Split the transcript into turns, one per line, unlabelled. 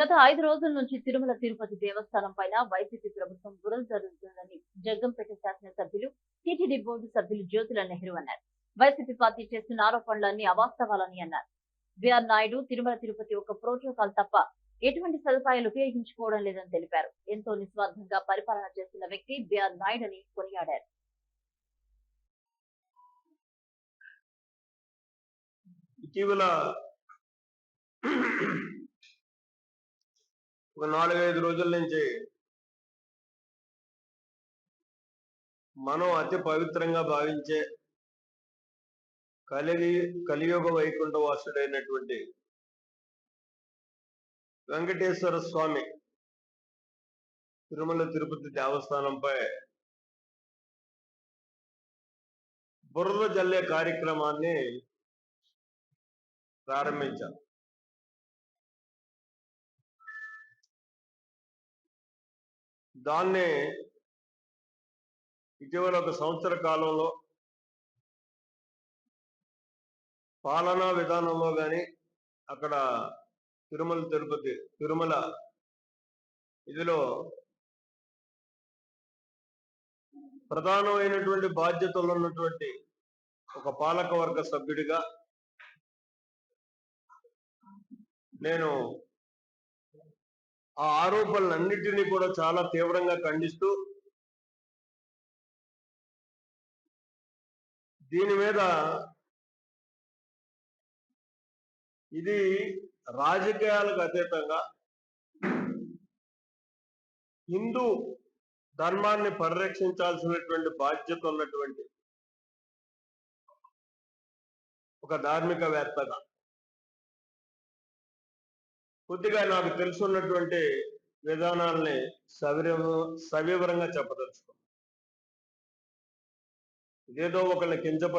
గత 5 రోజుల నుంచి తిరుమల తిరుపతి దేవస్థానం పైన వైసీపీ ప్రభుత్వం బురద జరుగుతుందని జగ్గంపేట శాసనసభ్యులు, టీటీడీ బోర్డు సభ్యులు జ్యోతుల నెహ్రూ అన్నారు. వైసీపీ పార్టీ చేస్తున్న ఆరోపణలన్నీ అవాస్తవాలని అన్నారు. బిఆర్ నాయుడు తిరుమల తిరుపతి ఒక ప్రోటోకాల్ తప్ప ఎటువంటి సదుపాయాలు ఉపయోగించుకోవడం లేదని తెలిపారు. ఎంతో నిస్వార్థంగా పరిపాలన చేస్తున్న వ్యక్తి బిఆర్ నాయుడు అని కొనియాడారు.
ఇటీవల ఒక 4-5 రోజుల నుంచి మనం అతి పవిత్రంగా భావించే కలియుగ వైకుంఠ వాసుడైనటువంటి వెంకటేశ్వర స్వామి తిరుమల తిరుపతి దేవస్థానంపై బురద జల్లే కార్యక్రమాన్ని ప్రారంభించారు. దాన్ని ఇటీవల ఒక సంవత్సర కాలంలో పాలనా విధానంలో కానీ అక్కడ తిరుమల ఇదిలో ప్రధానమైనటువంటి బాధ్యతలు ఉన్నటువంటి ఒక పాలకవర్గ సభ్యుడిగా నేను ఆ ఆరోపణలన్నిటినీ కూడా చాలా తీవ్రంగా ఖండిస్తూ దీని మీద ఇది రాజకీయాలకు అతీతంగా హిందూ ధర్మాన్ని పరిరక్షించాల్సినటువంటి బాధ్యత ఉన్నటువంటి ఒక ధార్మికవేత్తగా కొద్దిగా నాకు తెలుసున్నటువంటి విధానాల్ని సవివరంగా చెప్పదలుచుకున్నాను. ఇదేదో ఒకళ్ళని కించపరిచి